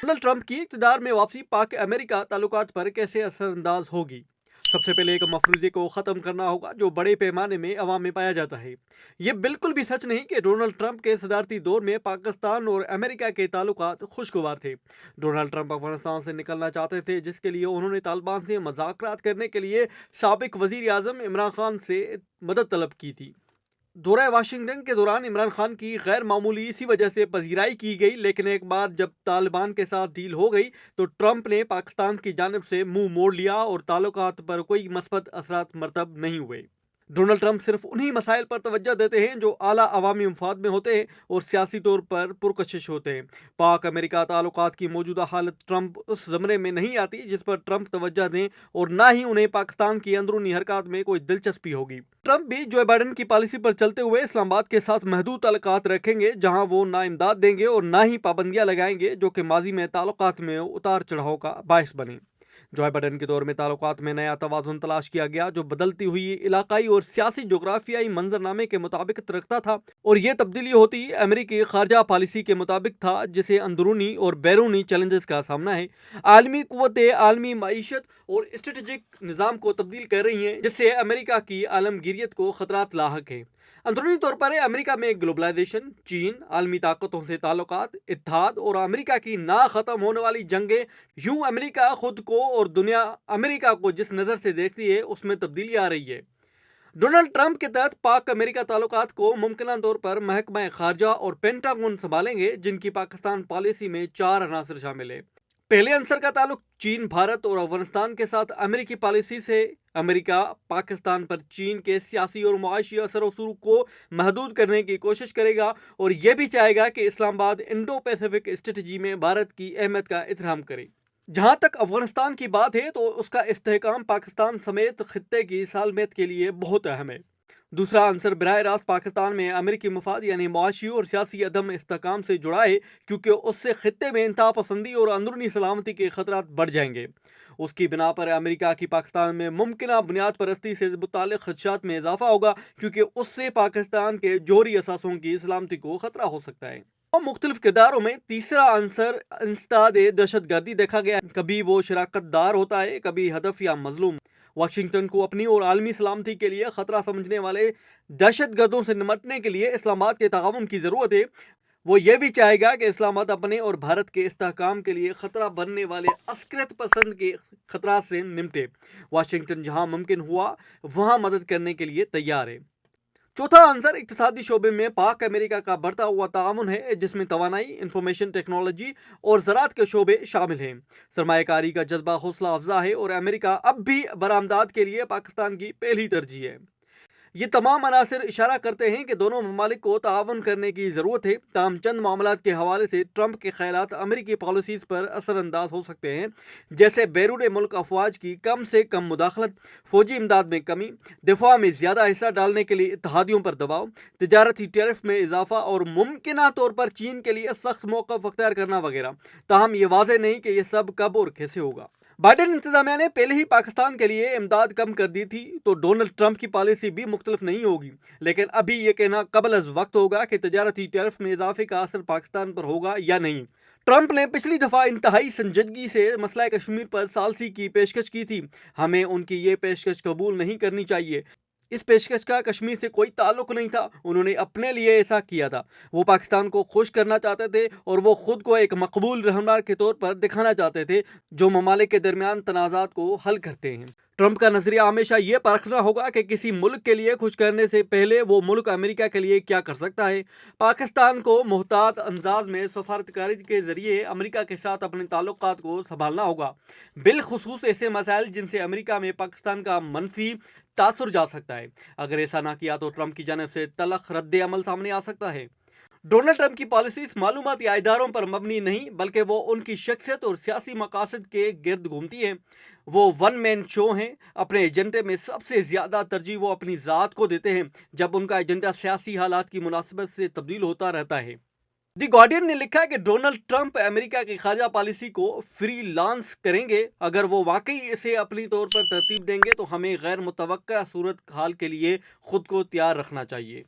Donald Trump کی اقتدار میں واپسی پاک امریکہ تعلقات پر کیسے اثر انداز ہوگی؟ سب سے پہلے ایک مفروضے کو ختم کرنا ہوگا جو بڑے پیمانے میں عوام میں پایا جاتا ہے۔ یہ بالکل بھی سچ نہیں کہ ڈونلڈ ٹرمپ کے صدارتی دور میں پاکستان اور امریکہ کے تعلقات خوشگوار تھے۔ ڈونلڈ ٹرمپ افغانستان سے نکلنا چاہتے تھے، جس کے لیے انہوں نے طالبان سے مذاکرات کرنے کے لیے سابق وزیر اعظم عمران خان سے مدد طلب کی تھی۔ دورہ واشنگٹن کے دوران عمران خان کی غیر معمولی اسی وجہ سے پذیرائی کی گئی، لیکن ایک بار جب طالبان کے ساتھ ڈیل ہو گئی تو ٹرمپ نے پاکستان کی جانب سے منہ موڑ لیا اور تعلقات پر کوئی مثبت اثرات مرتب نہیں ہوئے۔ ڈونلڈ ٹرمپ صرف انہی مسائل پر توجہ دیتے ہیں جو اعلیٰ عوامی مفاد میں ہوتے ہیں اور سیاسی طور پر پرکشش ہوتے ہیں۔ پاک امریکہ تعلقات کی موجودہ حالت ٹرمپ اس زمرے میں نہیں آتی جس پر ٹرمپ توجہ دیں، اور نہ ہی انہیں پاکستان کی اندرونی حرکات میں کوئی دلچسپی ہوگی۔ ٹرمپ بھی جو بائیڈن کی پالیسی پر چلتے ہوئے اسلام آباد کے ساتھ محدود تعلقات رکھیں گے، جہاں وہ نہ امداد دیں گے اور نہ ہی پابندیاں لگائیں گے جو کہ ماضی میں تعلقات میں اتار چڑھاؤ کا باعث بنے۔ جو بائیڈن کے دور میں تعلقات میں نیا توازن تلاش کیا گیا جو بدلتی ہوئی علاقائی اور سیاسی جغرافیائی منظرنامے کے مطابقت رکھتا تھا، اور یہ تبدیلی ہوتی امریکی خارجہ پالیسی کے مطابق تھا جسے اندرونی اور بیرونی چیلنجز کا سامنا ہے۔ عالمی قوتیں عالمی معیشت اور اسٹریٹجک نظام کو تبدیل کر رہی ہیں، جس سے امریکہ کی عالمگیریت کو خطرات لاحق ہیں۔ اندرونی طور پر امریکہ میں گلوبلائزیشن، چین، عالمی طاقتوں سے تعلقات، اتحاد اور امریکہ کی نہ ختم ہونے والی جنگیں، یوں امریکہ خود کو اور دنیا امریکہ کو جس نظر سے دیکھتی ہے اس میں تبدیلی آ رہی ہے۔ ڈونلڈ ٹرمپ کے تحت پاک امریکہ تعلقات کو ممکنہ طور پر محکمہ خارجہ اور پینٹاگون سنبھالیں گے، جن کی پاکستان پالیسی میں 4 عناصر شامل ہیں۔ پہلے عنصر کا تعلق چین، بھارت اور افغانستان کے ساتھ امریکی پالیسی سے۔ امریکہ پاکستان پر چین کے سیاسی اور معاشی اثر و رسوخ کو محدود کرنے کی کوشش کرے گا اور یہ بھی چاہے گا کہ اسلام آباد انڈو پیسیفک اسٹریٹجی میں بھارت کی اہمیت کا احترام کرے۔ جہاں تک افغانستان کی بات ہے تو اس کا استحکام پاکستان سمیت خطے کی سالمیت کے لیے بہت اہم ہے۔ دوسرا عنصر براہ راست پاکستان میں امریکی مفاد یعنی معاشی اور سیاسی عدم استحکام سے جڑا ہے، کیونکہ اس سے خطے میں انتہا پسندی اور اندرونی سلامتی کے خطرات بڑھ جائیں گے۔ اس کی بنا پر امریکہ کی پاکستان میں ممکنہ بنیاد پرستی سے متعلق خدشات میں اضافہ ہوگا، کیونکہ اس سے پاکستان کے جوہری اثاثوں کی سلامتی کو خطرہ ہو سکتا ہے۔ مختلف کرداروں میں تیسرا عنصر انسداد دہشت گردی دیکھا گیا۔ کبھی وہ شراکت دار ہوتا ہے، کبھی ہدف یا مظلوم۔ واشنگٹن کو اپنی اور عالمی سلامتی کے لیے خطرہ سمجھنے والے دہشت گردوں سے نمٹنے کے لیے اسلام آباد کے تعاون کی ضرورت ہے۔ وہ یہ بھی چاہے گا کہ اسلام آباد اپنے اور بھارت کے استحکام کے لیے خطرہ بننے والے عسکریت پسند کے خطرات سے نمٹے۔ واشنگٹن جہاں ممکن ہوا وہاں مدد کرنے کے لیے تیار ہے۔ چوتھا عنصر اقتصادی شعبے میں پاک امریکہ کا بڑھتا ہوا تعاون ہے، جس میں توانائی، انفارمیشن ٹیکنالوجی اور زراعت کے شعبے شامل ہیں۔ سرمایہ کاری کا جذبہ حوصلہ افزا ہے اور امریکہ اب بھی برآمدات کے لیے پاکستان کی پہلی ترجیح ہے۔ یہ تمام عناصر اشارہ کرتے ہیں کہ دونوں ممالک کو تعاون کرنے کی ضرورت ہے، تاہم چند معاملات کے حوالے سے ٹرمپ کے خیالات امریکی پالیسیز پر اثر انداز ہو سکتے ہیں، جیسے بیرون ملک افواج کی کم سے کم مداخلت، فوجی امداد میں کمی، دفاع میں زیادہ حصہ ڈالنے کے لیے اتحادیوں پر دباؤ، تجارتی ٹیرف میں اضافہ اور ممکنہ طور پر چین کے لیے سخت موقف اختیار کرنا وغیرہ۔ تاہم یہ واضح نہیں کہ یہ سب کب اور کیسے ہوگا۔ بائیڈن انتظامیہ نے پہلے ہی پاکستان کے لیے امداد کم کر دی تھی، تو ڈونلڈ ٹرمپ کی پالیسی بھی مختلف نہیں ہوگی، لیکن ابھی یہ کہنا قبل از وقت ہوگا کہ تجارتی ٹیرف میں اضافے کا اثر پاکستان پر ہوگا یا نہیں۔ ٹرمپ نے پچھلی دفعہ انتہائی سنجیدگی سے مسئلہ کشمیر پر ثالثی کی پیشکش کی تھی۔ ہمیں ان کی یہ پیشکش قبول نہیں کرنی چاہیے۔ اس پیشکش کا کشمیر سے کوئی تعلق نہیں تھا، انہوں نے اپنے لیے ایسا کیا تھا۔ وہ پاکستان کو خوش کرنا چاہتے تھے اور وہ خود کو ایک مقبول رہنما کے طور پر دکھانا چاہتے تھے جو ممالک کے درمیان تنازعات کو حل کرتے ہیں۔ ٹرمپ کا نظریہ ہمیشہ یہ پرکھنا ہوگا کہ کسی ملک کے لیے کچھ کرنے سے پہلے وہ ملک امریکہ کے لیے کیا کر سکتا ہے۔ پاکستان کو محتاط انداز میں سفارتکاری کے ذریعے امریکہ کے ساتھ اپنے تعلقات کو سنبھالنا ہوگا، بالخصوص ایسے مسائل جن سے امریکہ میں پاکستان کا منفی تاثر جا سکتا ہے۔ اگر ایسا نہ کیا تو ٹرمپ کی جانب سے تلخ رد عمل سامنے آ سکتا ہے۔ ڈونلڈ ٹرمپ کی پالیسیز معلوماتی اداروں پر مبنی نہیں، بلکہ وہ ان کی شخصیت اور سیاسی مقاصد کے گرد گھومتی ہیں۔ وہ ون مین شو ہیں۔ اپنے ایجنڈے میں سب سے زیادہ ترجیح وہ اپنی ذات کو دیتے ہیں، جب ان کا ایجنڈا سیاسی حالات کی مناسبت سے تبدیل ہوتا رہتا ہے۔ دی گارڈین نے لکھا ہے کہ ڈونلڈ ٹرمپ امریکہ کی خارجہ پالیسی کو فری لانس کریں گے۔ اگر وہ واقعی اسے اپنی طور پر ترتیب دیں گے تو ہمیں غیر متوقع صورت حال کے لیے خود کو تیار رکھنا چاہیے۔